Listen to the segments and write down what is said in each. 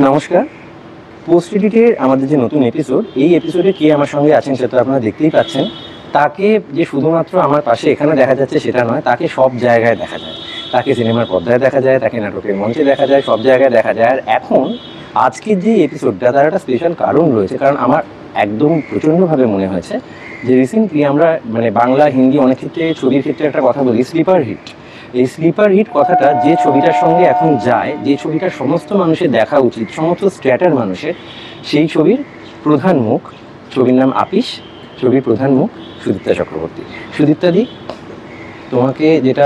নমস্কার। পোস্ট এডিটের আমাদের যে নতুন এপিসোড, এই এপিসোডে কে আমার সঙ্গে আছেন সেটা আপনারা দেখতেই পাচ্ছেন। তাকে যে শুধুমাত্র আমার পাশে এখানে দেখা যাচ্ছে সেটা নয়, তাকে সব জায়গায় দেখা যায়। তাকে সিনেমার পর্দায় দেখা যায়, তাকে নাটকের মঞ্চে দেখা যায়, সব জায়গায় দেখা যায়। আর এখন আজকের যে এপিসোডটা, তার একটা স্পেশাল কারণ রয়েছে। কারণ আমার একদম প্রচণ্ডভাবে মনে হয়েছে যে রিসেন্টলি আমরা বাংলা হিন্দি অনেক ক্ষেত্রে ছবির ক্ষেত্রে একটা কথা বলি, স্লিপার হিট। এই স্লিপার হিট কথাটা যে ছবিটার সঙ্গে এখন যায়, যে ছবিটা সমস্ত মানুষের দেখা উচিত, সমস্ত স্ট্র্যাটার মানুষের, সেই ছবির প্রধান মুখ, ছবির নাম আপিস, ছবির প্রধান মুখ সুদীপ্তা চক্রবর্তী। সুদীপ্তা দি, তোমাকে যেটা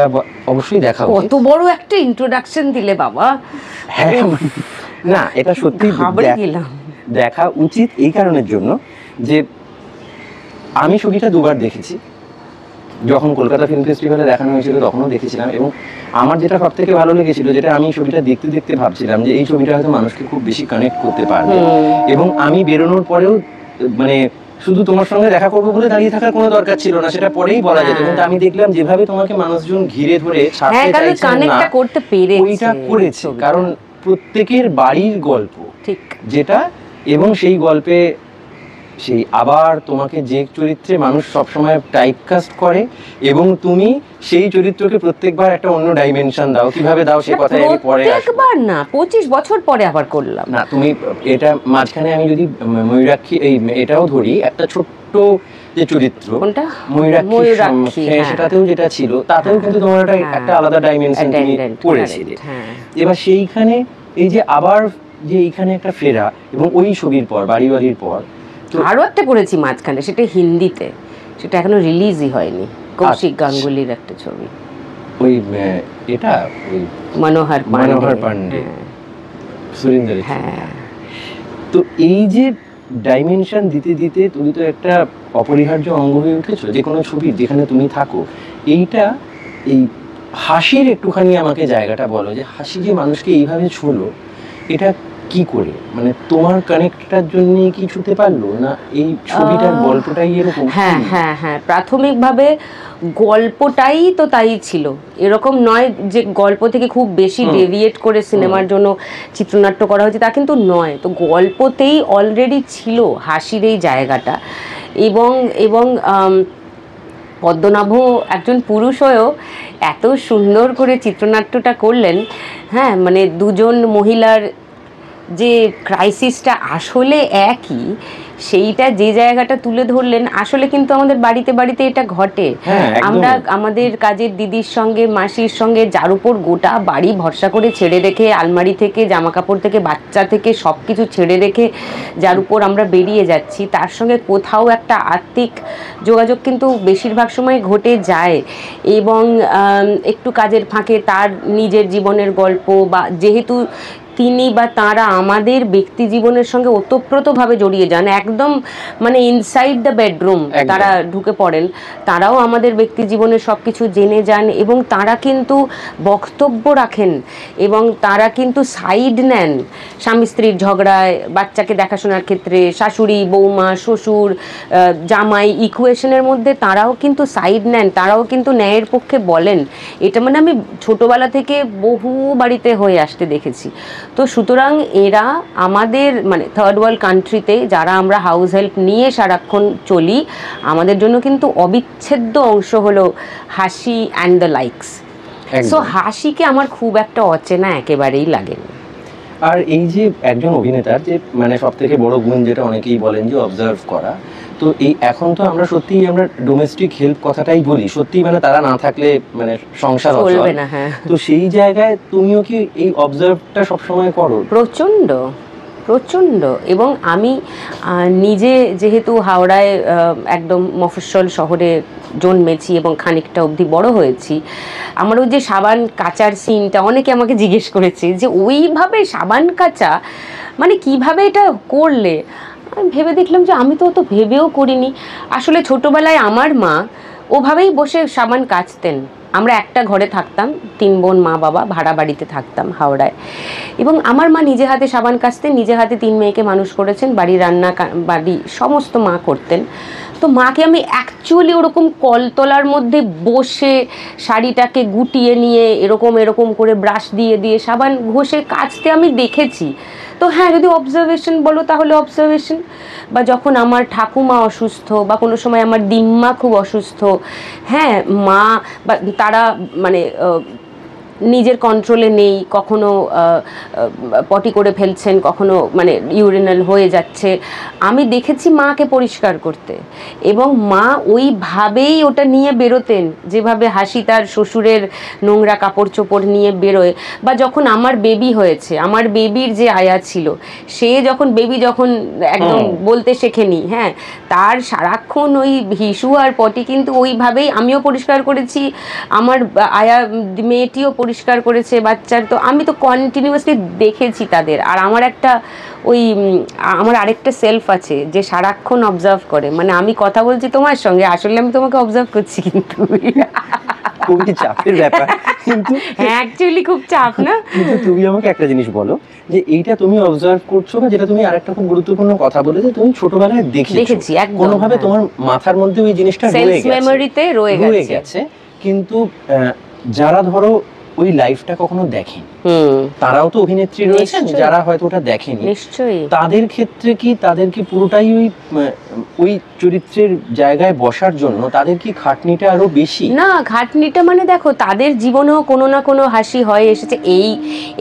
অবশ্যই দেখা উচিত। কত বড় একটা ইন্ট্রোডাকশন দিলে বাবা। হ্যাঁ, না এটা সত্যি দেখা উচিত এই কারণের জন্য যে আমি ছবিটা দুবার দেখেছি। যখন কলকাতা ফিল্ম ফেস্টিভ্যালে দেখানো হয়েছিল তখনও দেখেছিলাম, এবং আমার যেটা সব থেকে ভালো লেগেছিল, যেটা আমি ছবিটা দেখতে দেখতে ভাবছিলাম যে এই ছবিটা হয়তো মানুষকে খুব বেশি কানেক্ট করতে পারবে, এবং আমি বেরোনোর পরেও শুধু তোমার সঙ্গে দেখা করবো বলে দাঁড়িয়ে থাকার কোনো দরকার ছিল না, সেটা পরেই বলা যেত। কিন্তু আমি দেখলাম যেভাবে তোমাকে মানুষজন ঘিরে ধরে ছাড়তে চাইছেন না, ওইটা করেছে। কারণ প্রত্যেকের বাড়ির গল্প ঠিক যেটা, এবং সেই গল্পে সেই আবার তোমাকে যে চরিত্রে মানুষ সবসময় টাইপকাস্ট করে, এবং তুমি সেই চরিত্রকে প্রত্যেকবার একটা অন্য ডাইমেনশন দাও। কিভাবে দাও সে কথাই আমি পরে আসবো। একবার না, 25 বছর পরে আবার করলাম না। তুমি এটা মাঝখানে আমি যদি ময়ূরাক্ষী এটাও ধরি, একটা ছোট্ট যে চরিত্র ময়ূরাক্ষী, সেটাতেও যেটা ছিল, তাতেও কিন্তু তোমার একটা আলাদা ডাইমেনশন তুমি করেছিলে। এবার সেইখানে এই যে আবার যে এইখানে একটা ফেরা, এবং ওই ছবির পর বাড়ির পর আরো একটা করেছি মাঝখানে, সেটা হিন্দিতে, সেটা এখনো রিলিজই হয়নি, কৌশিক গাঙ্গুলির একটা ছবি। ওই এটা ওই মনোহর পান্ডে, সুরিন্দর। হ্যাঁ, তো এই যে ডাইমেনশন দিতে দিতে তুমি তো একটা অপরিহার্য অঙ্গ হয়ে উঠেছো যে কোনো ছবির, যেখানে তুমি থাকো। এইটা এই হাসির একটুখানি আমাকে জায়গাটা বলো, যে হাসি যে মানুষকে এইভাবে ছুঁলো, এটা কি করে, তোমার কানেক্টটার জন্য কি ছুঁতে পারলো না এই ছবিটার গল্পটাই এরকম? হ্যাঁ হ্যাঁ হ্যাঁ, প্রাথমিকভাবে গল্পটাই তো তাই ছিল। এরকম নয় যে গল্প থেকে খুব বেশি ডেভিয়েট করে সিনেমার জন্য চিত্রনাট্য করা হয়েছে, তা কিন্তু নয়। তো গল্পতেই অলরেডি ছিল হাসির এই জায়গাটা, এবং এবং পদ্মনাভ একজন পুরুষ হয়েও এত সুন্দর করে চিত্রনাট্যটা করলেন। হ্যাঁ, দুজন মহিলার যে ক্রাইসিসটা আসলে একই, সেইটা যে জায়গাটা তুলে ধরলেন, আসলে কিন্তু আমাদের বাড়িতে বাড়িতে এটা ঘটে। আমরা আমাদের কাজের দিদির সঙ্গে, মাসির সঙ্গে, যার উপর গোটা বাড়ি ভরসা করে ছেড়ে রেখে, আলমারি থেকে, জামা কাপড় থেকে, বাচ্চা থেকে সব কিছু ছেড়ে রেখে যার উপর আমরা বেরিয়ে যাচ্ছি, তার সঙ্গে কোথাও একটা আত্মিক যোগাযোগ কিন্তু বেশিরভাগ সময় ঘটে যায়। এবং একটু কাজের ফাঁকে তার নিজের জীবনের গল্প, বা যেহেতু তিনি বা তারা আমাদের ব্যক্তি জীবনের সঙ্গে ওতপ্রোতভাবে জড়িয়ে যান, একদম ইনসাইড দ্য বেডরুম তারা ঢুকে পড়েন, তারাও আমাদের ব্যক্তি জীবনের সব কিছু জেনে যান, এবং তারা কিন্তু বক্তব্য রাখেন, এবং তারা কিন্তু সাইড নেন স্বামী স্ত্রীর ঝগড়ায়, বাচ্চাকে দেখাশোনার ক্ষেত্রে, শাশুড়ি, বৌমা, শ্বশুর, জামাই ইকুয়েশনের মধ্যে তারাও কিন্তু সাইড নেন, তারাও কিন্তু ন্যায়ের পক্ষে বলেন। এটা আমি ছোটোবেলা থেকে বহু বাড়িতে হয়ে আসতে দেখেছি। তো সুতরাং এরা আমাদের থার্ড ওয়ার্ল্ড কান্ট্রিতে যারা আমরা হাউস হেল্প নিয়ে সারাক্ষণ চলি, আমাদের জন্য কিন্তু অবিচ্ছেদ্য অংশ হলো হাসি অ্যান্ড দ্য লাইকস। সো হাসিকে আমার খুব একটা অচেনা একেবারেই লাগেনি। আর এই যে একজন অভিনেতার যে সব থেকে বড় গুণ, যেটা অনেকেই বলেন যে অবজার্ভ করা, তো এই এখন তো আমরা সত্যি আমরা ডোমেস্টিক হেল্প কথাটাই বলি, সত্যি তারা না থাকলে সংসার চলবে না। হ্যাঁ, তো সেই জায়গায় তুমিও কি এই অবজার্ভটা সবসময় করো? প্রচণ্ড। এবং আমি নিজে যেহেতু হাওড়ায় একদম মফস্বল শহরে জন্মেছি এবং খানিকটা অবধি বড় হয়েছি, আমার ওই যে সাবান কাচার সিনটা অনেকে আমাকে জিজ্ঞেস করেছে যে ওইভাবে সাবান কাচা কিভাবে এটা করলে। আমি ভেবে দেখলাম যে আমি তো অত ভেবেও করিনি। আসলে ছোটোবেলায় আমার মা ওভাবেই বসে সাবান কাচতেন। আমরা একটা ঘরে থাকতাম, 3 বোন, মা বাবা, ভাড়া বাড়িতে থাকতাম হাওড়ায়, এবং আমার মা নিজে হাতে সাবান কাচতেন, নিজে হাতে 3 মেয়েকে মানুষ করেছেন, বাড়ি রান্না বাড়ি সমস্ত মা করতেন। তো মাকে আমি অ্যাকচুয়ালি ওরকম কলতলার মধ্যে বসে শাড়িটাকে গুটিয়ে নিয়ে এরকম করে ব্রাশ দিয়ে সাবান ঘষে কাচতে আমি দেখেছি। তো হ্যাঁ, যদি অবজারভেশন বলো তাহলে অবজারভেশন। বা যখন আমার ঠাকুমা অসুস্থ বা কোনো সময় আমার দিম্মা খুব অসুস্থ, হ্যাঁ, মা বা তারা মানে নিজের কন্ট্রোলে নেই, কখনো পটি করে ফেলছেন, কখনো মানে ইউরিনাল হয়ে যাচ্ছে, আমি দেখেছি মাকে পরিষ্কার করতে, এবং মা ওইভাবেই ওটা নিয়ে বেরোতেন যেভাবে হাসি তার শ্বশুরের নোংরা কাপড় চোপড় নিয়ে বেরোয়। বা যখন আমার বেবি হয়েছে, আমার বেবির যে আয়া ছিল, সে যখন বেবি যখন একদম বলতে শেখেনি, হ্যাঁ, তার সারাক্ষণ ওই হিসু আর পটি কিন্তু ওইভাবেই আমিও পরিষ্কার করেছি, আমার আয়া মেয়েটিও পরিষ্কার করেছে বাচ্চার। তো আমি তো কন্টিনিউয়াসলি দেখেছি তাদের। আর আমার একটা আমার আরেকটা সেলফ আছে যে সারাক্ষণ অবজার্ভ করে, মানে আমি কথা বলছি তোমার সঙ্গে, আসলে আমি তোমাকে অবজার্ভ করছি, কিন্তু খুবই চাপের ব্যাপার। কিন্তু হ্যাঁ, অ্যাকচুয়ালি খুব চাপ না? কিন্তু তুমি আমাকে একটা জিনিস বলো, যে এইটা তুমি অবজার্ভ করছো, বা যেটা তুমি আরেকটা খুব গুরুত্বপূর্ণ কথা বলে, যে তুমি ছোটবেলায় দেখেছি কোনোভাবে তোমার মাথার মধ্যে ওই জিনিসটা রয়ে গেছে। কিন্তু যারা ধরো ওই লাইফটা কখনো দেখেনি, তারাও তো অভিনেত্রী রয়েছেন যারা হয়তো ওটা দেখেনি, নিশ্চয়ই তাদের ক্ষেত্রে কি তাদের কি পুরোটাই ওই চরিত্রের জায়গায় বসার জন্য তাদের কি খাটনিটা আরো বেশি? না, খাটনিটা মানে দেখো, তাদের জীবনেও কোনো না কোনো হাসি হয়ে এসেছে।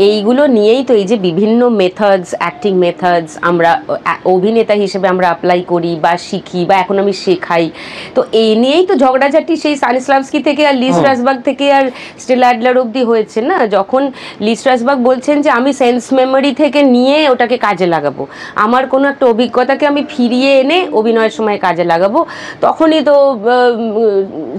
এইগুলো নিয়েই তো এই যে বিভিন্ন মেথডস, অ্যাক্টিং মেথডস আমরা অভিনেতা হিসেবে আমরা অ্যাপ্লাই করি বা শিখি, বা এখন আমি শেখাই। তো এই নিয়েই তো ঝগড়াঝাটি সেই স্টানিস্লাভস্কি থেকে আর লি স্ট্রাসবার্গ থেকে আর স্টেলা অ্যাডলার অবধি হয়েছে না। যখন লি স্ট্রাসবার্গ বলছেন যে আমি সেন্স মেমোরি থেকে নিয়ে ওটাকে কাজে লাগাবো, আমার কোনো একটা অভিজ্ঞতাকে আমি ফিরিয়ে এনে অভিনয়ের সময় কাজে লাগাবো, তখনই তো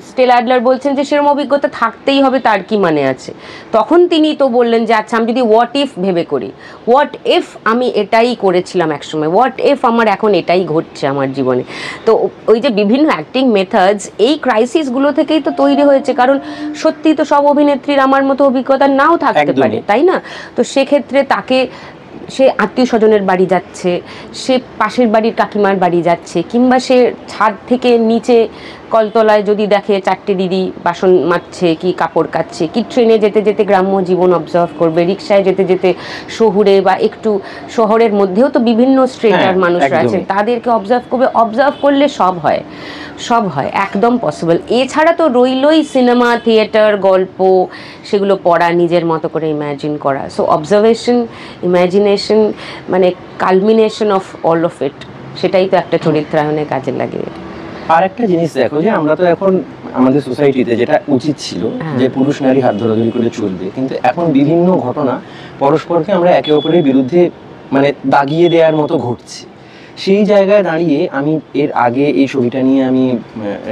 স্টেলা অ্যাডলার বলছেন যে সেরকম অভিজ্ঞতা থাকতেই হবে, তার কি মানে আছে। তখন তিনি তো বললেন যে আচ্ছা, আমি যদি হোয়াট ইফ ভেবে করি, হোয়াট ইফ আমি এটাই করেছিলাম একসময়, হোয়াট ইফ আমার এখন এটাই ঘটছে আমার জীবনে। তো ওই যে বিভিন্ন অ্যাক্টিং মেথডস, এই ক্রাইসিসগুলো থেকেই তো তৈরি হয়েছে। কারণ সত্যি তো সব অভিনেত্রীর আমার মতো অভিজ্ঞতা নাও থাকতে পারে, তাই না? তো সেক্ষেত্রে তাকে সে আত্মীয় স্বজনের বাড়ি যাচ্ছে, সে পাশের বাড়ির কাকিমার বাড়ি যাচ্ছে, কিংবা সে ছাদ থেকে নিচে কলতলায় যদি দেখে চারটে দিদি বাসন মাজছে কি কাপড় কাচ্ছে, কি ট্রেনে যেতে যেতে গ্রাম্য জীবন অবজার্ভ করবে, রিক্সায় যেতে যেতে শহুরে বা একটু শহরের মধ্যেও তো বিভিন্ন স্ট্রেটার মানুষরা আছেন, তাদেরকে অবজার্ভ করবে। অবজার্ভ করলে সব হয়, সব হয়, একদম পসিবল। এছাড়া তো রইলই সিনেমা, থিয়েটার, গল্প, সেগুলো পড়া, নিজের মতো করে ইম্যাজিন করা। সো অবজারভেশন, ইম্যাজিনেশন, মানে culmination of all of it, সেটাই তো একটা চরিত্রায়নের কাজে লাগে। আর একটা জিনিস দেখো, যে আমরা তো এখন আমাদের সোসাইটিতে যেটা উচিত ছিল যে পুরুষ নারী হাত ধরাধরি করে চলবে, কিন্তু এখন বিভিন্ন ঘটনা পরস্পরকে আমরা একে অপরের বিরুদ্ধে মানে দাগিয়ে দেওয়ার মতো ঘটছে। সেই জায়গায় দাঁড়িয়ে আমি এর আগে এই ছবিটা নিয়ে আমি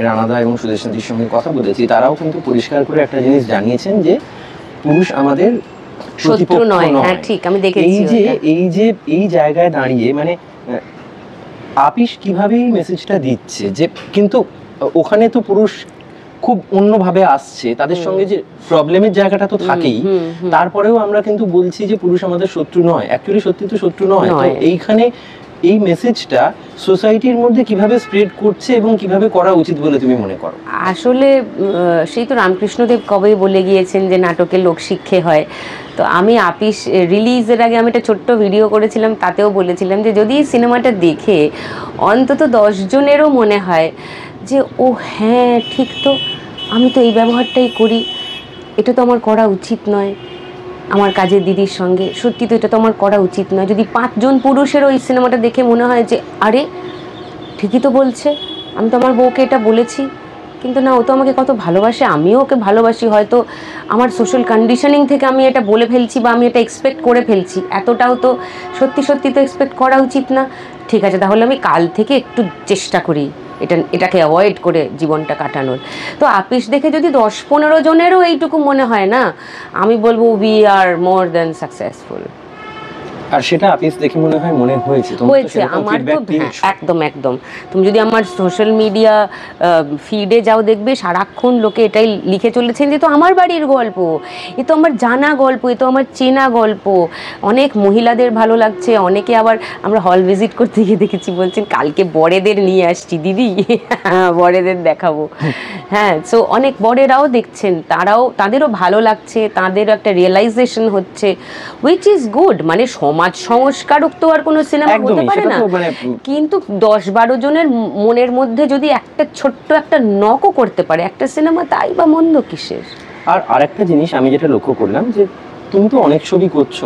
রানাদা এবং সুদেশনাথীর সঙ্গে কথা বলেছি, তারাও কিন্তু পরিষ্কার করে একটা জিনিস জানিয়েছেন যে পুরুষ আমাদের শত্রু নয়। হ্যাঁ, ঠিক, আমি দেখেছি। এই জায়গায় দাঁড়িয়ে মানে আপিস কিভাবে এই মেসেজটা দিচ্ছে, যে কিন্তু ওখানে তো পুরুষ খুব অন্যভাবে আসছে, তাদের সঙ্গে যে প্রবলেমের জায়গাটা তো থাকেই, তারপরেও আমরা কিন্তু বলছি যে পুরুষ আমাদের শত্রু নয়। অ্যাকচুয়ালি সত্যি তো শত্রু নয়। তো এইখানে এই মেসেজটা সোসাইটির মধ্যে কিভাবে স্প্রেড করছে এবং কিভাবে করা উচিত বলে তুমি মনে করো? আসলে সেই তো রামকৃষ্ণদেব কবেই বলে গিয়েছেন যে নাটকে লোকশিক্ষে হয়। তো আমি আপিস রিলিজের আগে আমি একটা ছোট্ট ভিডিও করেছিলাম, তাতেও বলেছিলাম যে যদি এই সিনেমাটা দেখে অন্তত 10 জনেরও মনে হয় যে ও হ্যাঁ ঠিক, তো আমি তো এই ব্যবহারটাই করি, এটা তো আমার করা উচিত নয় আমার কাজের দিদির সঙ্গে, সত্যি তো এটা তো আমার করা উচিত নয়। যদি 5 জন পুরুষেরও এই সিনেমাটা দেখে মনে হয় যে আরে ঠিকই তো বলছে, আমি তো আমার বউকে এটা বলেছি, কিন্তু না, ও তো আমাকে কত ভালোবাসে, আমিও ওকে ভালোবাসি, হয়তো আমার সোশ্যাল কন্ডিশনিং থেকে আমি এটা বলে ফেলছি বা আমি এটা এক্সপেক্ট করে ফেলছি, এতটাও তো সত্যি সত্যি তো এক্সপেক্ট করা উচিত না। ঠিক আছে, তাহলে আমি কাল থেকে একটু চেষ্টা করি এটাকে অ্যাভয়েড করে জীবনটা কাটানোর। তো আপিস দেখে যদি 10-15 জনেরও এইটুকু মনে হয় না, আমি বলবো we are more than successful. আর সেটা আপিস দেখে মনে হয় মনে হয়েছে আমার তো একদম একদম। তুমি যদি আমার সোশ্যাল মিডিয়া ফিডে যাও, দেখবে সারাক্ষণ লোকে এটাই লিখে চলেছেন যে তো আমার বাড়ির গল্প, এ তো আমার জানা গল্প, এ তো আমার চেনা গল্প। অনেক মহিলাদের ভালো লাগছে, অনেকে আবার আমরা হল ভিজিট করতে গিয়ে দেখেছি বলছেন কালকে বড়েদের নিয়ে আসছি দিদি, বড়েদের দেখাবো। হ্যাঁ, সো অনেক বড়েরাও দেখছেন, তাদেরও ভালো লাগছে, তাদেরও একটা রিয়েলাইজেশন হচ্ছে, হুইচ ইজ গুড। মানে সমাজ সমাজ সংস্কারক তো আর কোনো সিনেমা হতে পারে না, কিন্তু 10-12 জনের মনের মধ্যে যদি একটা ছোট্ট একটা নকও করতে পারে একটা সিনেমা, তাই বা মন্দ কিসের? আর আরেকটা জিনিস আমি যেটা লক্ষ্য করলাম, যে তুমি তো অনেক ছবি করছো,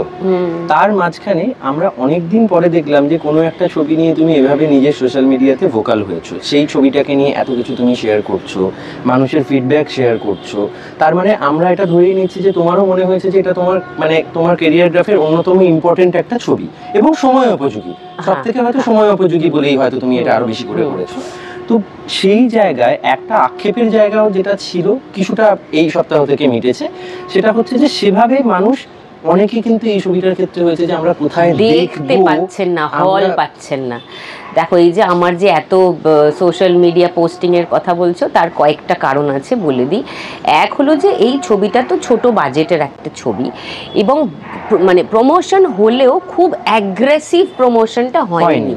তার মাঝখানে আমরা অনেকদিন পরে দেখলাম যে কোনো একটা ছবি নিয়ে তুমি এভাবে নিজের সোশ্যাল মিডিয়াতে ভোকাল হয়েছো, সেই ছবিটাকে নিয়ে এত কিছু তুমি শেয়ার করছো, মানুষের ফিডব্যাক শেয়ার করছো। তার মানে আমরা এটা ধরেই নিচ্ছি যে তোমারও মনে হয়েছে যে এটা তোমার মানে তোমার কেরিয়ার গ্রাফের অন্যতম ইম্পর্টেন্ট একটা ছবি, এবং সময় উপযোগী, সব থেকে হয়তো সময় উপযোগী বলেই হয়তো তুমি এটা আরো বেশি করে করেছো। তো সেই জায়গায় একটা আক্ষেপের জায়গাও যেটা ছিল কিছুটা এই সপ্তাহ থেকে মিটেছে, সেটা হচ্ছে যে সেভাবে মানুষ অনেকে কিন্তু এই ছবিটার ক্ষেত্রে হয়েছে যে আমরা কোথায় দেখতে পাচ্ছেন না, হল পাচ্ছেন না। দেখো এই যে আমার যে এত সোশ্যাল মিডিয়া পোস্টিং এর কথা বলছো, তার কয়েকটা কারণ আছে বলে দিই। এক হলো যে এই ছবিটা তো ছোট বাজেটের একটা ছবি, এবং মানে প্রমোশন হলেও খুব অ্যাগ্রেসিভ প্রমোশনটা হয়নি।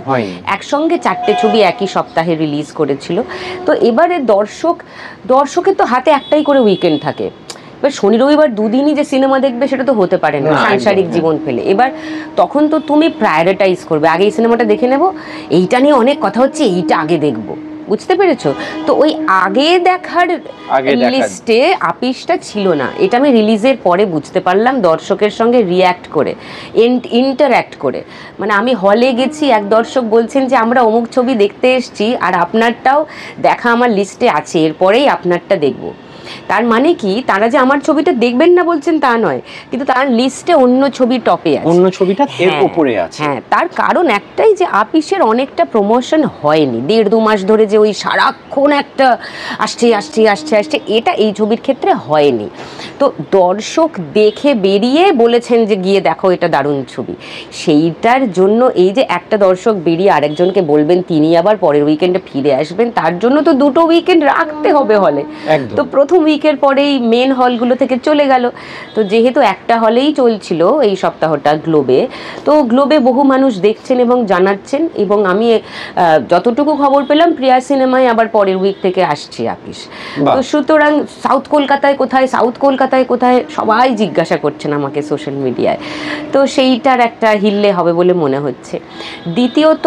একসঙ্গে 4টে ছবি একই সপ্তাহে রিলিজ করেছিল। তো এবারে দর্শকের তো হাতে একটাই করে উইকেন্ড থাকে, এবার শনি রবিবার দুদিনই যে সিনেমা দেখবে সেটা তো হতে পারে না সাংসারিক জীবন ফেলে। এবার তখন তো তুমি প্রায়োরিটাইজ করবে, আগে এই সিনেমাটা দেখে নেব, এইটা নিয়ে অনেক কথা হচ্ছে, এইটা আগে দেখবো, বুঝতে পেরেছো? তো ওই আগে দেখার লিস্টে আপিসটা ছিল না, এটা আমি রিলিজের পরে বুঝতে পারলাম, দর্শকের সঙ্গে রিয়্যাক্ট করে, ইন্টারঅ্যাক্ট করে। মানে আমি হলে গেছি, এক দর্শক বলছেন যে আমরা অমুক ছবি দেখতে এসেছি আর আপনারটাও দেখা আমার লিস্টে আছে, এরপরেই আপনারটা দেখবো। তার মানে কি, তারা যে আমার ছবিটা দেখবেন না বলছেন তা নয়, কিন্তু তার লিস্টে অন্য ছবি টপে আছে, অন্য ছবিটা এর উপরে আছে। হ্যাঁ, তার কারণ একটাই যে আপিসের অনেকটা প্রমোশন হয়নি 1.5-2 মাস ধরে, যে ওই সারাক্ষণ একটা আসছে, এটা এই ছবির ক্ষেত্রে হয়নি। তো দর্শক দেখে বেরিয়ে বলেছেন যে গিয়ে দেখো এটা দারুণ ছবি, সেইটার জন্য এই যে একটা দর্শক বেরিয়ে আরেকজনকে বলবেন, তিনি আবার পরের উইকেন্ডে ফিরে আসবেন, তার জন্য তো 2টো উইকেন্ড রাখতে হবে হলে। তো প্রথম উইকের পরেই মেন হলগুলো থেকে চলে গেল। তো যেহেতু একটা হলেই চলছিল এই সপ্তাহটা গ্লোবে, তো গ্লোবে বহু মানুষ দেখছেন এবং জানাচ্ছেন, এবং আমি যতটুকু খবর পেলাম প্রিয়া সিনেমায় আবার পরের উইক থেকে আসছে আপিস। তো সুতরাং সাউথ কলকাতায় কোথায় সবাই জিজ্ঞাসা করছেন আমাকে সোশ্যাল মিডিয়ায়, তো সেইটার একটা হিল্লে হবে বলে মনে হচ্ছে। দ্বিতীয়ত,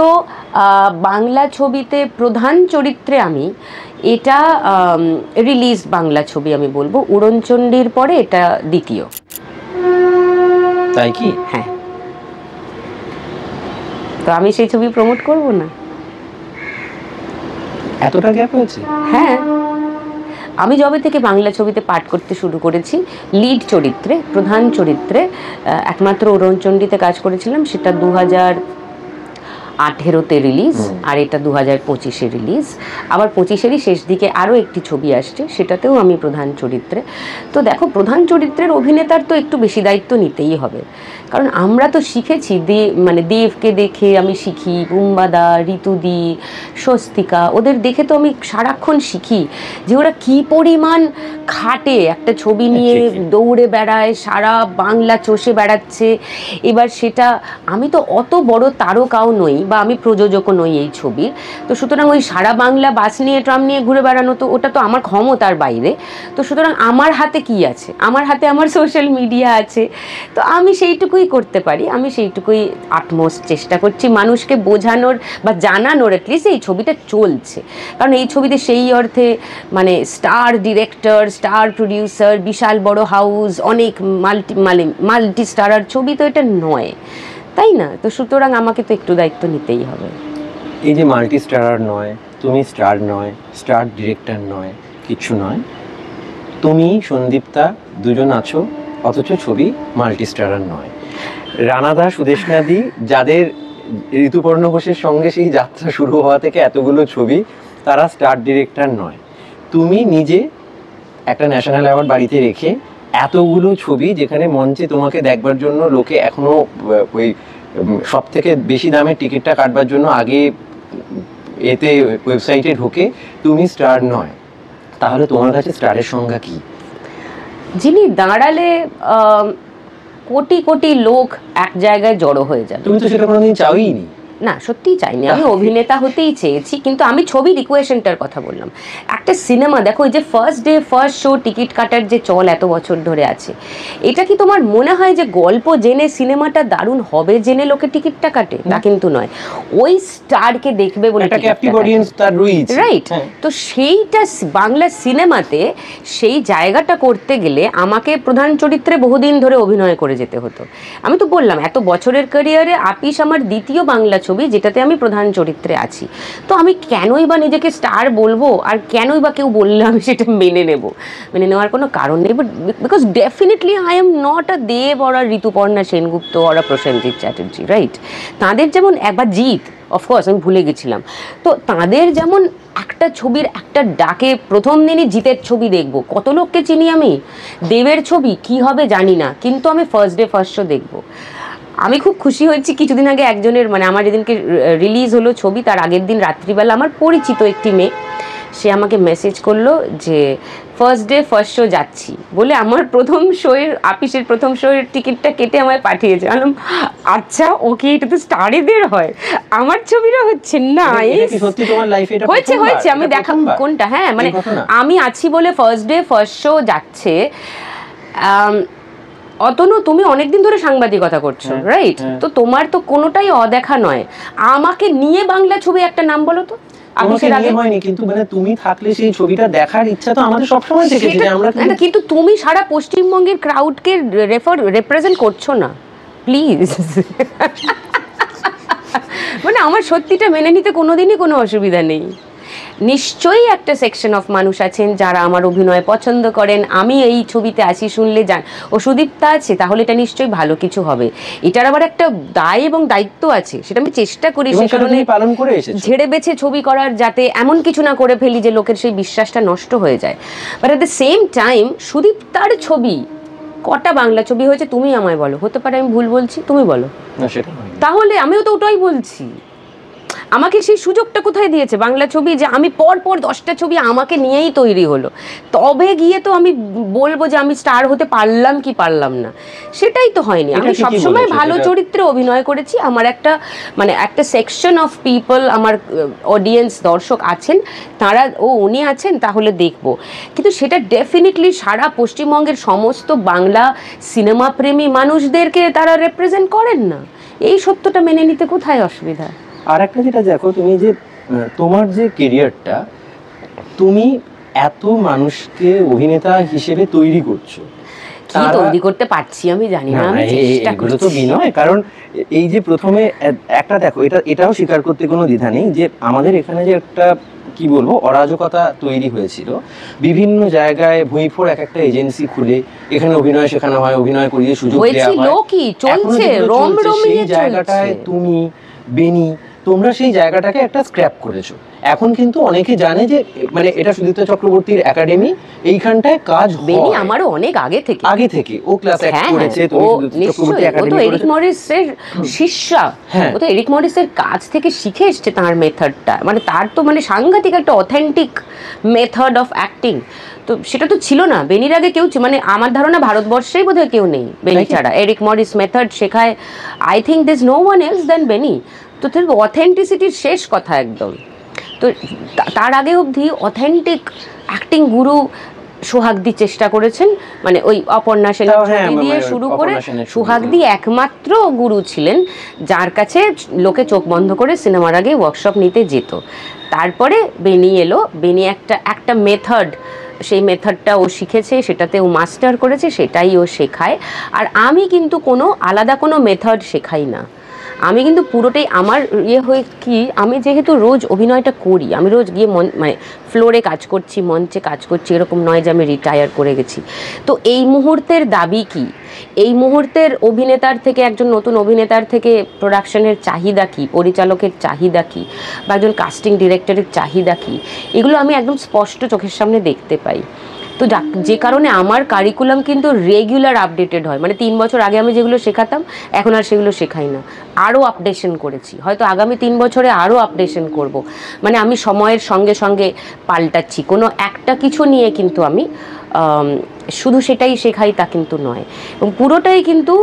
বাংলা ছবিতে প্রধান চরিত্রে আমি, এটা রিলিজ বাংলা ছবি আমি বলবো, উড়নচণ্ডীর পরে এটা দ্বিতীয়। তাই কি? হ্যাঁ। তো আমি সেই ছবি প্রমোট করব না? এতটা গ্যাপ হয়েছে? হ্যাঁ, আমি যবে থেকে বাংলা ছবিতে পাঠ করতে শুরু করেছি, লিড চরিত্রে, প্রধান চরিত্রে একমাত্র উড়নচণ্ডীতে কাজ করেছিলাম, সেটা 2018-তে রিলিজ, আর এটা 2025-এ রিলিজ। আবার 25-এরই শেষ দিকে আরও একটি ছবি আসছে, সেটাতেও আমি প্রধান চরিত্রে। তো দেখো, প্রধান চরিত্রের অভিনেতার তো একটু বেশি দায়িত্ব নিতেই হবে, কারণ আমরা তো শিখেছি, মানে দেবকে দেখে আমি শিখি, বুম্বাদা, ঋতুদি, স্বস্তিকা, ওদের দেখে তো আমি সারাক্ষণ শিখি যে ওরা কি পরিমাণ খাটে, একটা ছবি নিয়ে দৌড়ে বেড়ায়, সারা বাংলা চষে বেড়াচ্ছে। এবার সেটা, আমি তো অত বড় তারকাও নই, বা আমি প্রযোজকও নই এই ছবির, তো সুতরাং ওই সারা বাংলা বাস নিয়ে ট্রাম নিয়ে ঘুরে বেড়ানো, তো ওটা তো আমার ক্ষমতার বাইরে। তো সুতরাং আমার হাতে কি আছে? আমার হাতে আমার সোশ্যাল মিডিয়া আছে, তো আমি সেইটুকুই করতে পারি, আমি সেইটুকুই আটমোস্ট চেষ্টা করছি মানুষকে বোঝানোর বা জানানোর, অ্যাটলিস্ট এই ছবিটা চলছে। কারণ এই ছবিতে সেই অর্থে মানে স্টার ডিরেক্টর, স্টার প্রডিউসার, বিশাল বড় হাউস, অনেক মাল্টি স্টারার ছবি তো এটা নয়, তাই না? তো সুতরাং আমাকে তো একটু দায়িত্ব নিতেই হবে। এই যে মাল্টি স্টারার নয়, তুমি স্টার নয়, স্টার ডিরেক্টর নয়, কিছু নয়, তুমি সন্দীপ্তা দুজন আছো, অথচ ছবি মাল্টি স্টারার নয়। রানাদা, সুদেশনাদি, যাদের ঋতুপর্ণ ঘোষের সঙ্গে সেই যাত্রা শুরু হওয়া থেকে এতগুলো ছবি, তারা স্টার ডিরেক্টর নয়। তুমি নিজে একটা ন্যাশনাল অ্যাওয়ার্ড বাড়িতে রেখে এতগুলো ছবি, যেখানে মঞ্চে তোমাকে দেখবার জন্য লোকে এখনো ওই সব থেকে বেশি দামের টিকিটটা কাটবার জন্য আগে এতে ওয়েবসাইটে ঢোকে, তুমি স্টার নয়, তাহলে তোমার কাছে স্টারের সংজ্ঞা কি? যিনি দাঁড়ালে কোটি কোটি লোক এক জায়গায় জড়ো হয়ে যাবে। তুমি তো সেটা কোনোদিন চাওই নি। না সত্যিই চাইনি, আমি অভিনেতা হতেই চেয়েছি, কিন্তু আমি ছবির ইকুয়েশনটার কথা বললাম। একটা সিনেমা দেখো, এই যে first day first show ticket কাটার যে চল এত বছর ধরে আছে, এটা কি তোমার মনে হয় যে গল্প জেনে সিনেমাটা দারুণ হবে জেনে লোকে টিকিটটা কাটে? তা কিন্তু নয়, ওই স্টারকে দেখবে বলে রাইট। তো সেইটা বাংলা সিনেমাতে সেই জায়গাটা করতে গেলে আমাকে প্রধান চরিত্রে বহুদিন ধরে অভিনয় করে যেতে হতো। আমি তো বললাম এত বছরের ক্যারিয়ারে আপিস আমার দ্বিতীয় বাংলা ছবি যেটাতে আমি প্রধান চরিত্রে আছি। তো আমি কেনই বা নিজেকে স্টার বলবো, আর কেনই বা কেউ বললে আমি সেটা মেনে নেব? মেনে নেওয়ার কোনো কারণ নেই, but because definitely I am not a Dev or a Rituparna Sengupta or a Prosenjit Chatterjee, right? তাদের যেমন একবার জিৎ, অফকোর্স আমি ভুলে গেছিলাম, তো তাদের যেমন একটা ছবির একটা ডাকে প্রথম দিনই জিতের ছবি দেখবো, কত লোককে চিনি আমি। দেবের ছবি কি হবে জানি না, কিন্তু আমি ফার্স্ট ডে ফার্স্ট শো দেখবো। আমি খুব খুশি হয়েছি কিছুদিন আগে একজনের, মানে আমার যেদিনকে রিলিজ হলো ছবি তার আগের দিন রাত্রিবেলা আমার পরিচিত একটি মেয়ে, সে আমাকে মেসেজ করলো যে ফার্স্ট ডে ফার্স্ট শো যাচ্ছি বলে আমার প্রথম শোয়ের, আপিসের প্রথম শোয়ের টিকিটটা কেটে আমায় পাঠিয়েছে। বললাম আচ্ছা ওকে, এটা তো স্টারেদের হয়, আমার ছবিটা হচ্ছে না। হয়েছে হয়েছে, আমি দেখা কোনটা, হ্যাঁ মানে আমি আছি বলে ফার্স্ট ডে ফার্স্ট শো যাচ্ছে। অতনু তুমি অনেকদিন ধরে সাংবাদিকতা করছো, রাইট? তো তোমার তো কোনোটাই অদেখা নয়। আমাকে নিয়ে বাংলা ছবি একটা নাম বলো তো। কিন্তু তুমি সারা পশ্চিমবঙ্গের ক্রাউডকে রিপ্রেজেন্ট করছো না, প্লিজ। মানে আমার সত্যিটা মেনে নিতে কোনোদিনই কোনো অসুবিধা নেই। নিশ্চয়ই একটা সেকশন অফ মানুষ আছেন যারা আমার অভিনয় পছন্দ করেন, আমি এই ছবিতে আছি শুনলে যান ও সুদীপ্তা আছে, তাহলে এটা নিশ্চয়ই ভালো কিছু হবে। এটার আবার একটা দায় এবং দায়িত্ব আছে, সেটা আমি চেষ্টা করি সে কারণে ঝেড়ে বেছে ছবি করার, যাতে এমন কিছু না করে ফেলি যে লোকের সেই বিশ্বাসটা নষ্ট হয়ে যায়। But at the same time সুদীপ্তার ছবি কটা বাংলা ছবি হয়েছে তুমি আমায় বলো, হতে পারে আমি ভুল বলছি, তুমি বলো। তাহলে আমিও তো ওটাই বলছি, আমাকে সেই সুযোগটা কোথায় দিয়েছে বাংলা ছবি যে আমি পর পর 10টা ছবি আমাকে নিয়েই তৈরি হলো, তবে গিয়ে তো আমি বলবো যে আমি স্টার হতে পারলাম কি পারলাম না, সেটাই তো হয়নি। আমি সবসময় ভালো চরিত্রে অভিনয় করেছি, আমার একটা মানে একটা সেকশন অফ পিপল, আমার অডিয়েন্স দর্শক আছেন, তারা উনি আছেন তাহলে দেখবো, কিন্তু সেটা ডেফিনেটলি সারা পশ্চিমবঙ্গের সমস্ত বাংলা সিনেমা প্রেমী মানুষদেরকে তারা রিপ্রেজেন্ট করেন না। এই সত্যটা মেনে নিতে কোথায় অসুবিধা? আর একটা যেটা দেখো, তুমি যে তোমার যে ক্যারিয়ারটা, তুমি এত মানুষকে অভিনেতা হিসেবে তৈরি করছো, কি তৈরি করতে পারছি আমি জানি না, আমি চেষ্টা করছি। তো বিনয়, কারণ এই যে প্রথমে একটা দেখো, এটাও স্বীকার করতে কোনো দ্বিধা নেই যে আমাদের এখানে যে একটা কি বলবো অরাজকতা তৈরি হয়েছিল, বিভিন্ন জায়গায় ভুঁইফোড় এক একটা এজেন্সি খুলে এখানে অভিনয় শেখানো হয়, অভিনয় করিয়ে সুযোগ দেওয়া হয়, লোকই চলছে সেই জায়গাটায় তুমি বেনি তোমরা সেই জায়গাটাকে একটা স্ক্র্যাপ করেছো। এখন কিন্তু অনেকে জানে যে মানে এটা সুদীপ্তা চক্রবর্তীর একাডেমি, এইখানটায় কাজ হয়। আমারও অনেক আগে থেকে ও ক্লাস অ্যাক্ট করেছে, তুমি সুদীপ্তা চক্রবর্তী একাডেমি করেছো। এরিক মরিসের শিষ্যা, ও তো এরিক মরিসের কাছ থেকে শিখে এসেছে তার মেথডটা, মানে তার তো মানে সাংঘাতিক একটা অথেন্টিক মেথড অফ অ্যাক্টিং। তো সেটা তো ছিল না বেনির আগে কেউ, মানে আমার ধারণা ভারতবর্ষেই বোধহয় কেউ নেই বেনি ছাড়া। এরিক মরিস মেথড শেখায়, I think this no one else than Benny. তো অথেন্টিসিটির শেষ কথা একদম। তো তার আগে অবধি অথেন্টিক অ্যাক্টিং গুরু সোহাগদি চেষ্টা করেছেন, মানে ওই অপর্ণা সেনের ছবি দিয়ে শুরু করে সোহাগদি একমাত্র গুরু ছিলেন যার কাছে লোকে চোখ বন্ধ করে সিনেমার আগে ওয়ার্কশপ নিতে যেত। তারপরে বেনি এলো, বেনি একটা মেথড, সেই মেথডটা ও শিখেছে, সেটাতে ও মাস্টার করেছে, সেটাই ও শেখায়। আর আমি কিন্তু কোনো আলাদা কোনো মেথড শেখাই না, আমি কিন্তু পুরোটাই আমার হয়ে কি, আমি যেহেতু রোজ অভিনয়টা করি, আমি রোজ গিয়ে মানে ফ্লোরে কাজ করছি, মঞ্চে কাজ করছি, এরকম নয় যে আমি রিটায়ার করে গেছি। তো এই মুহূর্তের দাবি কি, এই মুহূর্তের অভিনেতার থেকে, একজন নতুন অভিনেতার থেকে প্রোডাকশনের চাহিদা কি, পরিচালকের চাহিদা কি, বা একজন কাস্টিং ডিরেক্টরের চাহিদা কি, এগুলো আমি একদম স্পষ্ট চোখের সামনে দেখতে পাই। তো যে কারণে আমার কারিকুলাম কিন্তু রেগুলার আপডেটেড হয়, মানে 3 বছর আগে আমি যেগুলো শেখাতাম এখন আর সেগুলো শেখাই না, আরও আপডেশন করেছি, হয়তো আগামী 3 বছরে আরও আপডেশন করব। মানে আমি সময়ের সঙ্গে সঙ্গে পাল্টাচ্ছি, কোনো একটা কিছু নিয়ে কিন্তু আমি শুধু সেটাই শেখাই তা কিন্তু নয়, এবং পুরোটাই কিন্তু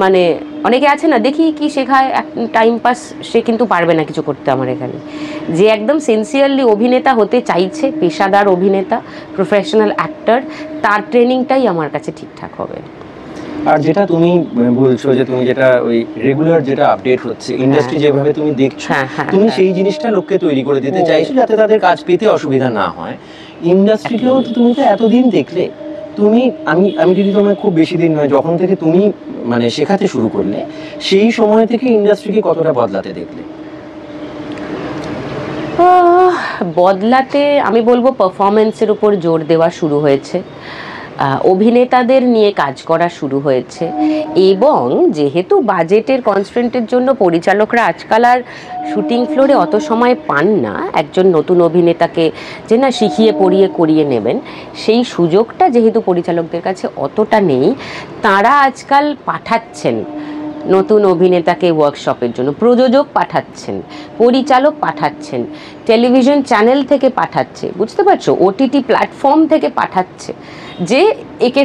মানে অনেকে আছে না, দেখি কি শেখায়, টাইম পাস, সে কিন্তু পারবে না কিছু করতে আমার এখানে। যে একদম সিনসিয়ারলি অভিনেতা হতে চাইছে, পেশাদার অভিনেতা, প্রফেশনাল অ্যাক্টর, তার ট্রেনিংটাই আমার কাছে ঠিকঠাক হবে। আর যেটা তুমি বলছো যে তুমি যেটা ওই রেগুলার যেটা আপডেট হচ্ছে ইন্ডাস্ট্রি যেভাবে তুমি দেখছো, তুমি সেই জিনিসটা লোককে তৈরি করে দিতে চাইছো যাতে তাদের কাজ পেতে অসুবিধা না হয়। ইন্ডাস্ট্রিকেও তো তুমি তো এতদিন দেখলে, তুমি আমি যদি তোমায় খুব বেশি দিন নয়, যখন থেকে তুমি মানে শেখাতে শুরু করলে সেই সময় থেকে ইন্ডাস্ট্রিকে কতটা বদলাতে দেখলে? বদলাতে আমি বলবো পারফরমেন্সের উপর জোর দেওয়া শুরু হয়েছে, অভিনেতাদের নিয়ে কাজ করা শুরু হয়েছে, এবং যেহেতু বাজেটের কনস্ট্রেন্টের জন্য পরিচালকরা আজকাল আর শুটিং ফ্লোরে অত সময় পান না একজন নতুন অভিনেতাকে যে না শিখিয়ে পড়িয়ে করিয়ে নেবেন, সেই সুযোগটা যেহেতু পরিচালকদের কাছে অতটা নেই, তারা আজকাল পাঠাচ্ছেন নতুন অভিনেতাকে ওয়ার্কশপের জন্য, প্রযোজক পাঠাচ্ছেন, পরিচালক পাঠাচ্ছেন, টেলিভিশন চ্যানেল থেকে পাঠাচ্ছে, বুঝতে পারছো, ওটিটি প্ল্যাটফর্ম থেকে পাঠাচ্ছে যে একে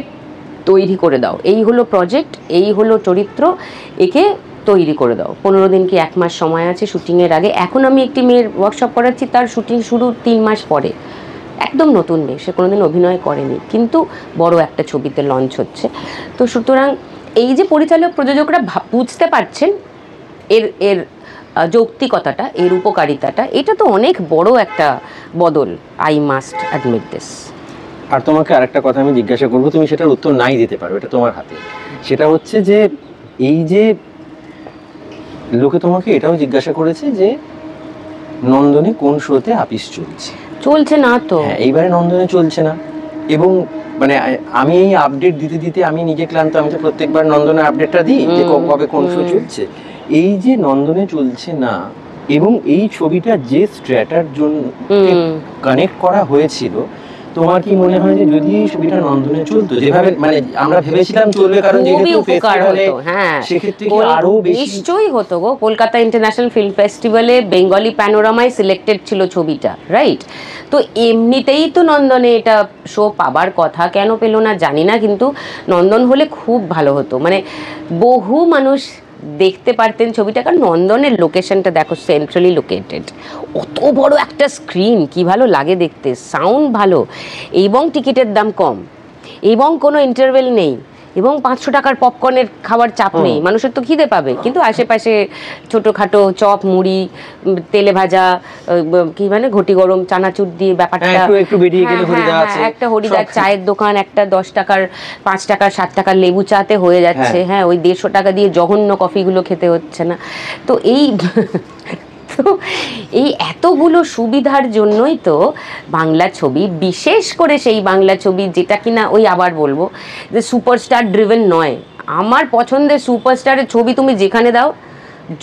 তৈরি করে দাও, এই হলো প্রজেক্ট, এই হলো চরিত্র, একে তৈরি করে দাও। 15 দিন কি 1 মাস সময় আছে শুটিংয়ের আগে। এখন আমি একটি মেয়ের ওয়ার্কশপ করাচ্ছি, তার শুটিং শুরু 3 মাস পরে, একদম নতুন মেয়ে, সে কোনোদিন অভিনয় করেনি, কিন্তু বড় একটা ছবিতে লঞ্চ হচ্ছে। তো সুতরাং এই যে পরিচালক প্রযোজকরা বুঝতে পারছেন এর এর যৌক্তিকতাটা, এর উপকারিতাটা, এটা তো অনেক বড় একটা বদল, আই মাস্ট অ্যাডমিট দিস। আর তোমাকে আরেকটা কথা আমি জিজ্ঞাসা করবো, তুমি সেটার উত্তর নাই দিতে পারো, এটা তোমার হাতে। সেটা হচ্ছে যে এই যে লোকে তোমাকে এটাও জিজ্ঞাসা করেছে যে নন্দনে কোন শোতে আপিস চলছে না, তো এইবারে নন্দনে চলছে না, এবং মানে আমি এই আপডেট দিতে দিতে আমি নিজে ক্লান্ত। আমি তো প্রত্যেকবার নন্দনের আপডেটটা দিই যে কবে কোন শো চলছে। এই যে নন্দনে চলছে না, এবং এই ছবিটা যে স্ট্র্যাটার জন্য কানেক্ট করা হয়েছিল, তোমার কি মনে হয় যে যদি এই ছবিটা নন্দনে চলতো যেভাবে মানে আমরা ভেবেছিলাম চলবে, কারণ যেহেতু ফেস্টিভ্যালে, সেক্ষেত্রে কি আরো বেশি নিশ্চয়ই হতো গো। কলকাতা ইন্টারন্যাশনাল ফিল্ম ফেস্টিভ্যালে বেঙ্গলি প্যানোরামায় সিলেক্টেড ছিল ছবিটা, রাইট? তো এমনিতেই তো নন্দনে এটা শো পাবার কথা, কেন পেলো না জানি না, কিন্তু নন্দন হলে খুব ভালো হতো, মানে বহু মানুষ দেখতে পারতেন ছবিটা। কারণ নন্দনের লোকেশনটা দেখো, সেন্ট্রালি লোকেটেড, অত বড় একটা স্ক্রিন, কি ভালো লাগে দেখতে, সাউন্ড ভালো, এবং টিকিটের দাম কম, এবং কোনো ইন্টারভেল নেই, এবং 500 টাকার পপকর্নের খাবার চাপ নেই। মানুষের তো খিদে পাবে, কিন্তু আশেপাশে ছোটোখাটো চপ, মুড়ি, তেলে ভাজা, কি মানে ঘটি গরম চানাচুর দিয়ে ব্যাপারটা, একটা হরিদার চায়ের দোকান, একটা 10 টাকার 5 টাকার 7 টাকার লেবু চাতে হয়ে যাচ্ছে। হ্যাঁ, ওই 150 টাকা দিয়ে জঘন্য কফিগুলো খেতে হচ্ছে না। তো এই এতগুলো সুবিধার জন্যই তো বাংলা ছবি, বিশেষ করে সেই বাংলা ছবি যেটা কিনা ওই আবার বলবো যে সুপারস্টার ড্রিভেন নয়। আমার পছন্দের সুপারস্টারের ছবি তুমি যেখানে দাও,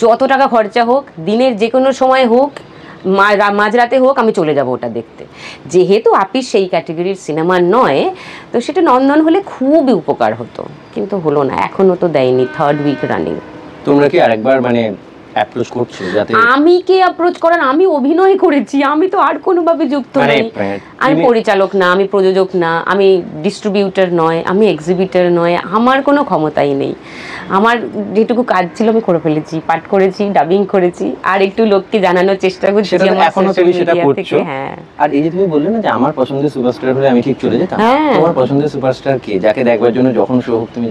যত টাকা খরচা হোক, দিনের যে কোনো সময় হোক, মাঝরাতে হোক, আমি চলে যাব ওটা দেখতে। যেহেতু আপিস সেই ক্যাটাগরির সিনেমা নয়, তো সেটা নন্দন হলে খুবই উপকার হতো, কিন্তু হলো না, এখনো তো দেয়নি, 3rd উইক রানিং। তোমরা কি আরেকবার মানে অ্যাপ্রোচ করছো? যাতে আমি কে অ্যাপ্রোচ করার, আমি অভিনয় করেছি, আমি তো আর কোনোভাবে যুক্ত নই। আমি পরিচালক না, আমি প্রযোজক না, আমি ডিস্ট্রিবিউটর নয়, আমি এক্সিবিটর নয়, আমার কোনো ক্ষমতাই নেই। আমার যেটুকু কাজ ছিল আমি করে ফেলেছি, পাঠ করেছি, ডাবিং করেছি, আর একটু লোককে জানানোর চেষ্টা করছি যে এখনো তুমি সেটা করছো। হ্যাঁ, আর এই যে তুমি বললে না যে আমার পছন্দের সুপারস্টার হলে আমি ঠিক চলে যেতাম, তোমার পছন্দের সুপারস্টার কে, যাকে দেখবার জন্য যখন শো হোক তুমি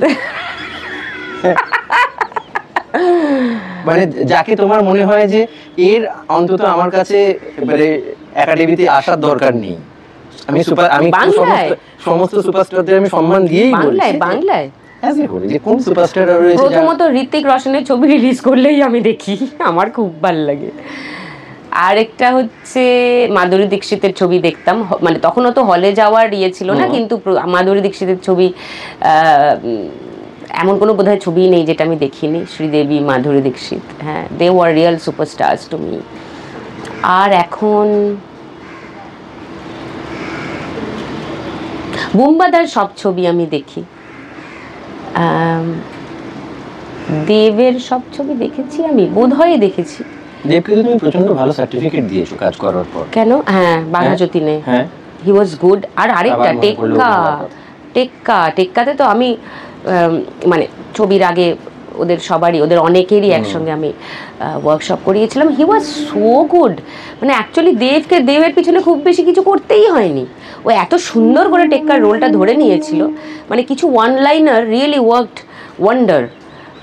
মানে যাকে তোমার মনে হয় যে এর অন্তত আমার কাছে মানে একাডেমিতে আসার দরকার নেই? আমি সমস্ত সুপারস্টারদের আমি সম্মান দিয়েই বলছি, বাংলায় যে কোন সুপারস্টার রয়েছে। প্রথমত ঋত্বিক রোশনের ছবি রিলিজ করলেই আমি দেখি, আমার খুব ভালো লাগে। আরেকটা হচ্ছে মাধুরী দীক্ষিতের ছবি দেখতাম, মানে তখনও তো হলে যাওয়ার ইয়ে ছিল না, কিন্তু মাধুরী দীক্ষিতের ছবি এমন কোনো বোধহয় ছবি নেই যেটা আমি দেখিনি। শ্রীদেবী, মাধুরী দীক্ষিত, হ্যাঁ, they were real superstars to me. আর এখন বুম্বাদার সব ছবি আমি দেখি, দেবের সব ছবি দেখেছি আমি, বোধহয় দেখেছি। দেবকে তো তুমি প্রচন্ড ভালো সার্টিফিকেট দিয়েছো কাজ করার পর। কেন? হ্যাঁ, বাঘাযতীনে হি ওয়াজ গুড। আর আরেকটা টেক্কাতে তো আমি মানে ছবির আগে ওদের সবারই, ওদের অনেকেরই একসঙ্গে আমি ওয়ার্কশপ করিয়েছিলাম। হি ওয়াজ সো গুড, মানে অ্যাকচুয়ালি দেবের পিছনে খুব বেশি কিছু করতেই হয়নি, ও এত সুন্দর করে টেক্কার রোলটা ধরে নিয়েছিল, মানে কিছু one liner really worked wonder.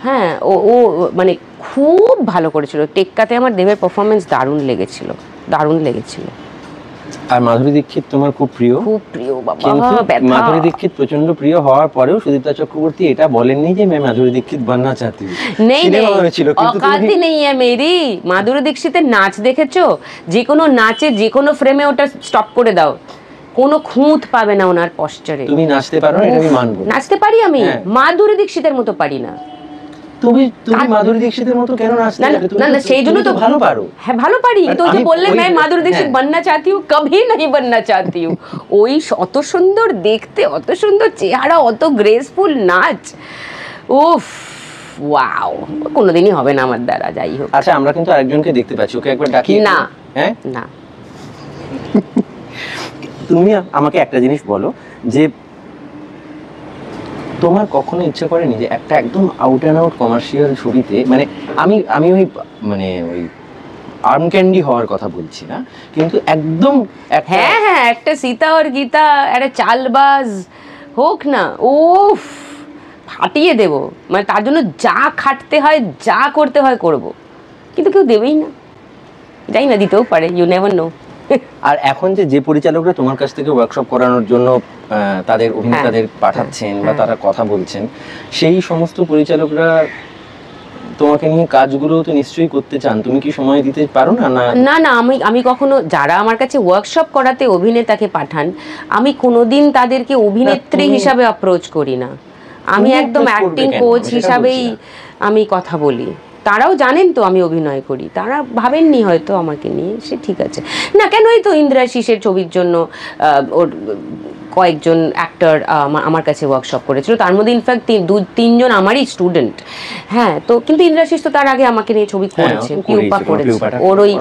হ্যাঁ, ও ও মানে খুব ভালো করেছিল টেক্কাতে। আমার দেবের পারফরমেন্স দারুণ লেগেছিল, দারুণ লেগেছিল। আর মাধুরী দীক্ষিত তোমার খুব প্রিয়? খুব প্রিয় বাবা। কিন্তু মাধুরী দীক্ষিত প্রচন্ড প্রিয় হওয়ার পরেও সুদীপ্তা চক্রবর্তী এটা বলেননি যে मैं माधुरी दीक्षित बनना चाहती हूँ। औकात ही नहीं है मेरी। মাধুরী দীক্ষিতের নাচ দেখেছো? যে কোনো নাচে যে কোনো ফ্রেমে ওটা স্টপ করে দাও, কোনো খুঁত পাবে না ওনার পশ্চারে। তুমি নাচতে পারো না, এটা আমি মানবো। নাচতে পারি আমি, মাধুরী দীক্ষিতের মতো পারি না। তুমি মাধুরী দীক্ষিতের মতো কেন নাচতে পারো? না না, সেই জন্য তো ভালো পারো। হ্যাঁ ভালো পারি তো, যে বললে मैं माधुरी दीक्षित बनना चाहती हूँ, कभी नहीं बनना चाहती हूँ। ওই অত সুন্দর দেখতে, অত সুন্দর চেহারা, অত গ্রেসফুল নাচ, উফ ওয়াও, কোনোদিনই হবে না আমার দ্বারা। যাই হোক, আচ্ছা আমরা কিন্তু আরেকজনকে দেখতে পাচ্ছি, ওকে একবার ডাকি না। হ্যাঁ না, তুমি আমাকে একটা জিনিস বলো যে তোমার কখনো ইচ্ছা করেনি যে একটা একদম আউট অ্যান্ড আউট কমার্শিয়াল ছবিতে, মানে আমি ওই মানে ওই আর্ম ক্যান্ডি হওয়ার কথা বলছি না, কিন্তু একদম হ্যাঁ হ্যাঁ, একটা সীতা আর গীতা, একটা চালবাজ হোক না, উফ ফাটিয়ে দেব, মানে তার জন্য যা খাটতে হয়, যা করতে হয় করব, কিন্তু কেউ দেবেই না। যাই না, দিতেও পারে, ইউ নেভার নো। আর এখন যে পরিচালকরা তোমার কাছ থেকে ওয়ার্কশপ করানোর জন্য তাদের অভিনেতাদের পাঠাচ্ছেন বা তারা কথা বলছেন, সেই সমস্ত পরিচালকরা তোমাকে নিয়ে কাজগুলো তো নিশ্চয়ই করতে চান, তুমি কি সময় দিতে পারো না? না না, আমি কখনো, যারা আমার কাছে ওয়ার্কশপ করাতে অভিনেতাকে পাঠান, আমি কোনোদিন তাদেরকে অভিনেত্রী হিসাবে অ্যাপ্রোচ করি না। আমি একদম অ্যাক্টিং কোচ হিসাবেই আমি কথা বলি। তারাও জানেন তো আমি অভিনয় করি, তারা ভাবেননি হয়তো আমাকে নিয়ে, সে ঠিক আছে না। কেন, এই তো ইন্দ্রাশিসের ছবির জন্য ওর কয়েকজন অ্যাক্টর আমার কাছে ওয়ার্কশপ করেছিল, তার মধ্যে ইনফ্যাক্ট 2-3 জন আমারই স্টুডেন্ট। হ্যাঁ, তো কিন্তু ইন্দ্রাশিস তো তার আগে আমাকে নিয়ে ছবি করেছে, পিউপা করেছে। ওর ওই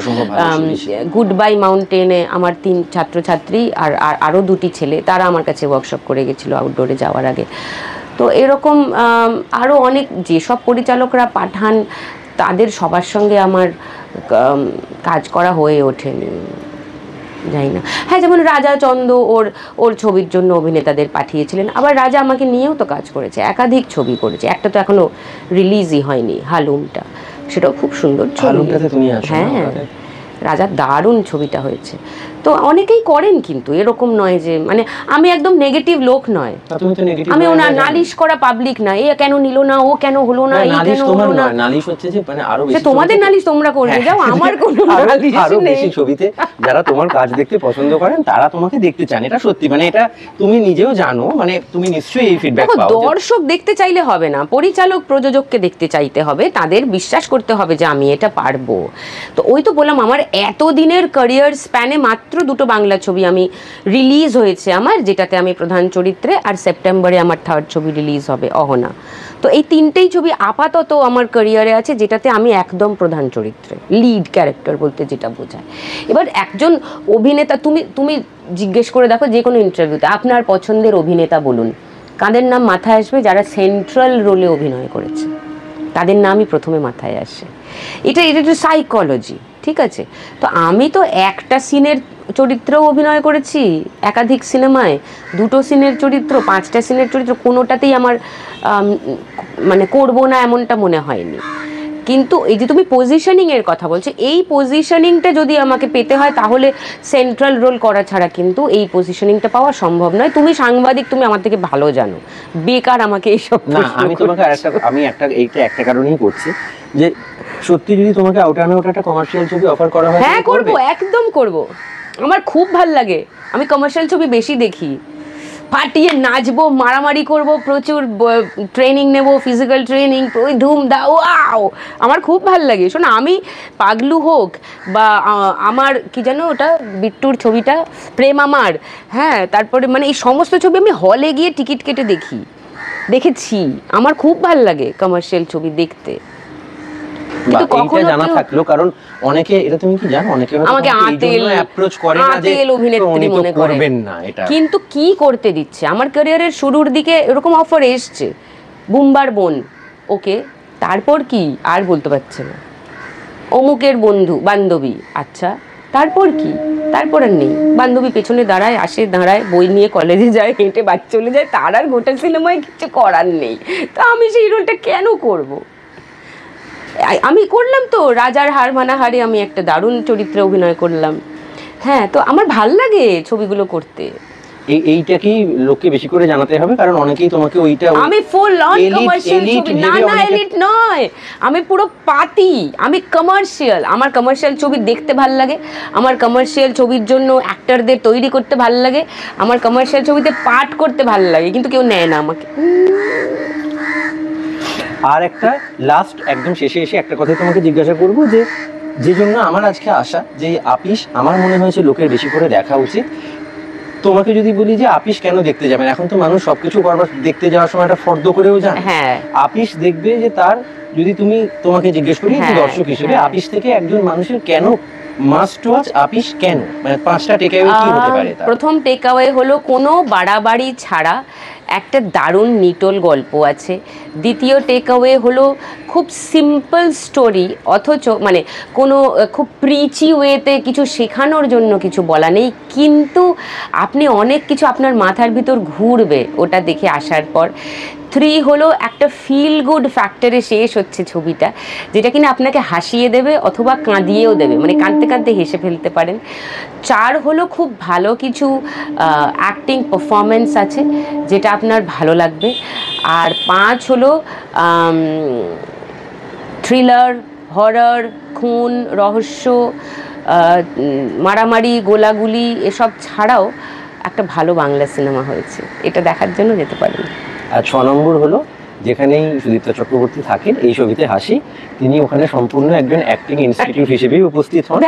গুড বাই মাউন্টেনে আমার 3 ছাত্রছাত্রী আর আরও 2টি ছেলে, তারা আমার কাছে ওয়ার্কশপ করে গেছিলো আউটডোরে যাওয়ার আগে। তো এরকম আরও অনেক যেসব পরিচালকরা পাঠান, তাদের সবার সঙ্গে আমার কাজ করা হয়ে ওঠেনি, যাই না। হ্যাঁ, যেমন রাজা চন্দ ওর ছবির জন্য অভিনেতাদের পাঠিয়েছিলেন, আবার রাজা আমাকে নিয়েও তো কাজ করেছে, একাধিক ছবি করেছে, একটা তো এখনো রিলিজই হয়নি, হালুমটা, সেটাও খুব সুন্দর ছবি। হ্যাঁ, রাজা দারুণ ছবিটা হয়েছে। তো অনেকেই করেন, কিন্তু এরকম নয় যে, মানে আমি একদম নেগেটিভ লোক নয়, আমি ওনার নালিশ করা পাবলিক না, এ কেন নিল না, ও কেন হলো না, এই কেন হলো না। নালিশ হচ্ছে যে মানে আরো বেশি, তোমাদের নালিশ তোমরা করবে যাও, আমার কোনো নালিশ নেই। আরো বেশি ছবিতে যারা তোমার কাজ দেখতে পছন্দ করেন, তারা তোমাকে দেখতে চান, এটা সত্যি, মানে এটা তুমি নিজেও জানো, মানে তুমি নিশ্চয়ই এই ফিডব্যাক পাও। দর্শক দেখতে চাইলে হবে না, পরিচালক প্রযোজককে দেখতে চাইতে হবে, তাদের বিশ্বাস করতে হবে যে আমি এটা পারবো। তো ওই তো বললাম, আমার এতদিনের ক্যারিয়ার স্প্যানে মাত্র 2টো বাংলা ছবি আমি রিলিজ হয়েছে আমার, যেটাতে আমি প্রধান চরিত্রে, আর সেপ্টেম্বরে আমার 3rd ছবি রিলিজ হবে, অহনা। তো এই 3টেই ছবি আপাতত আমার ক্যারিয়ারে আছে, যেটাতে আমি একদম প্রধান চরিত্রে, লিড ক্যারেক্টার বলতে যেটা বোঝায়। এবার একজন অভিনেতা, তুমি জিজ্ঞেস করে দেখো যে কোনো ইন্টারভিউতে, আপনার পছন্দের অভিনেতা বলুন, কাদের নাম মাথায় আসবে? যারা সেন্ট্রাল রোলে অভিনয় করেছে, তাদের নামই প্রথমে মাথায় আসে। এটা একটু সাইকোলজি, ঠিক আছে? তো আমি তো একটা সিনের চরিত্রেও অভিনয় করেছি, একাধিক সিনেমায়, 2টো সিনের চরিত্র, 5টা সিনের চরিত্র, কোনোটাতেই আমার মানে করবো না এমনটা মনে হয়নি। কিন্তু এই যে তুমি পজিশনিংয়ের কথা বলছো, এই পজিশনিংটা যদি আমাকে পেতে হয়, তাহলে সেন্ট্রাল রোল করা ছাড়া কিন্তু এই পজিশনিংটা পাওয়া সম্ভব নয়। তুমি সাংবাদিক, তুমি আমার থেকে ভালো জানো, বেকার আমাকে এইসব না। আমি তোমাকে একটা কারণেই করছি, যে সত্যি যদি তোমাকে আউট অ্যান্ড আউট একটা কমার্শিয়াল ছবি অফার করা হয়, হ্যাঁ করবো, একদম করবো। আমার খুব ভাল লাগে, আমি কমার্শিয়াল ছবি বেশি দেখি, ফাটিয়ে নাচবো, মারামারি করব, প্রচুর ট্রেনিং নেব, ফিজিক্যাল ট্রেনিং, ওই ধুম দা ওয়াও, আমার খুব ভাল লাগে। শোনো, আমি পাগলু হোক বা আমার কি জানো ওটা বিট্টুর ছবিটা প্রেম আমার, হ্যাঁ, তারপরে মানে এই সমস্ত ছবি আমি হলে গিয়ে টিকিট কেটে দেখেছি, আমার খুব ভাল লাগে কমার্শিয়াল ছবি দেখতে। কিন্তু কখনো জানা থাকলো, কারণ অনেকে, এটা তুমি কি জানো, অনেকে আমাকে আতেল অ্যাপ্রোচ করে না যে অভিনেত্রী মনে করবেন না এটা, কিন্তু কি করতে দিচ্ছে। আমার ক্যারিয়ারের শুরুর দিকে এরকম অফার এসছে, বুম্বার বোন, ওকে তারপর কি আর বলতে পারছে না, অমুকের বন্ধু বান্ধবী, আচ্ছা তারপর কি, তারপর আর নেই। বান্ধবী পেছনে দাঁড়ায়, আসে দাঁড়ায়, বই নিয়ে কলেজে যায়, হেঁটে বাড়ি চলে যায়, তার আর গোটা সিনেমায় কিছু করার নেই। তো আমি সেই রোলটা কেন করব? আমি করলাম তো রাজার হার মানাহারে, আমি একটা দারুণ চরিত্রে অভিনয় করলাম। হ্যাঁ, তো আমার ভাল লাগে ছবিগুলো করতে। এইটা কি লোককে বেশি করে জানাতে হবে, কারণ অনেকেই তোমাকে ওইটা, আমি ফুল অন কমার্শিয়াল ছবি, না না এলিট নয়, আমি পুরো পাতি, আমি কমার্শিয়াল। আমার কমার্শিয়াল ছবি দেখতে ভাল লাগে, আমার কমার্শিয়াল ছবির জন্য অ্যাক্টরদের তৈরি করতে ভাল লাগে, আমার কমার্শিয়াল ছবিতে পাঠ করতে ভাল লাগে, কিন্তু কেউ নেয় না আমাকে। আর একটা লাস্ট একদম শেষে এসে একটা কথা তোমাকে জিজ্ঞাসা করবো, যে জন্য আমার আজকে আসা, যে আপিস আমার মনে হয়েছে লোকের বেশি করে দেখা উচিত। তোমাকে যদি বলি যে আপিস কেন দেখতে যাবেন, এখন তো মানুষ সবকিছু করবার দেখতে যাওয়ার সময় একটা ফর্দ করেও যান। হ্যাঁ, আপিস দেখবে যে তার, যদি তুমি তোমাকে জিজ্ঞেস করি দর্শক হিসেবে, আপিস থেকে একজন মানুষের কেন মাস্ট ওয়াচ আপিস, কেন, মানে 5টা টেকঅ্যাওয়ে কি হতে পারে? প্রথম টেকঅ্যাওয়ে হলো কোনো বাড়াবাড়ি ছাড়া একটা দারুণ নিটোল গল্প আছে। দ্বিতীয় টেকঅ্যাওয়ে হলো খুব সিম্পল স্টোরি, অথচ মানে কোনো খুব প্রিচি ওয়েতে কিছু শেখানোর জন্য কিছু বলা নেই, কিন্তু আপনি অনেক কিছু আপনার মাথার ভিতর ঘুরবে ওটা দেখে আসার পর। 3 হলো একটা ফিল গুড ফ্যাক্টরে শেষ হচ্ছে ছবিটা, যেটা কিনা আপনাকে হাসিয়ে দেবে অথবা কাঁদিয়েও দেবে, মানে কাঁদতে কাঁদতে হেসে ফেলতে পারেন। 4 হলো খুব ভালো কিছু অ্যাক্টিং পারফরমেন্স আছে যেটা আপনার ভালো লাগবে। আর 5 হলো থ্রিলার, হরর, খুন, রহস্য, মারামারি, গোলাগুলি এসব ছাড়াও একটা ভালো বাংলা সিনেমা হয়েছে, এটা দেখার জন্য যেতে পারেন। আর 6 নম্বর হলো, যেখানেই সুদীপ্তা চক্রবর্তী থাকেন এই ছবিতে হাসি, তিনি ওখানে সম্পূর্ণ একজন অ্যাক্টিং ইনস্টিটিউট হিসেবেই উপস্থিত হন।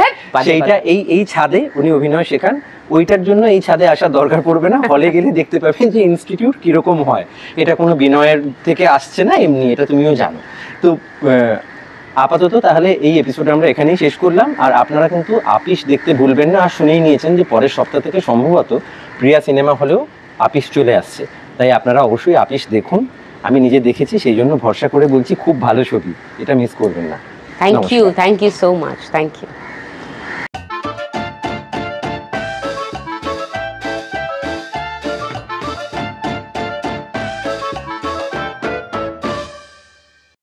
সেইটা এই ছাদে উনি অভিনয় শেখান, ওইটার জন্য এই ছাদে আসার দরকার পড়বে না, হলে গেলে দেখতে পাবেন যে ইনস্টিটিউট কিরকম হয়। এটা কোনো বিনয়ের থেকে আসছে না, এমনি, এটা তুমিও জানো। তো আপাতত তাহলে এই এপিসোড আমরা এখানেই শেষ করলাম। আর আপনারা কিন্তু আপিস দেখতে ভুলবেন না। আর শুনেই নিয়েছেন যে পরের সপ্তাহ থেকে সম্ভবত প্রিয়া সিনেমা হলেও আপিস চলে আসছে, তাই আপনারা অবশ্যই আপিস দেখুন। আমি নিজে দেখেছি, সেই জন্য ভরসা করে বলছি, খুব ভালো ছবি, এটা মিস করবেন না। Thank you so much, thank you.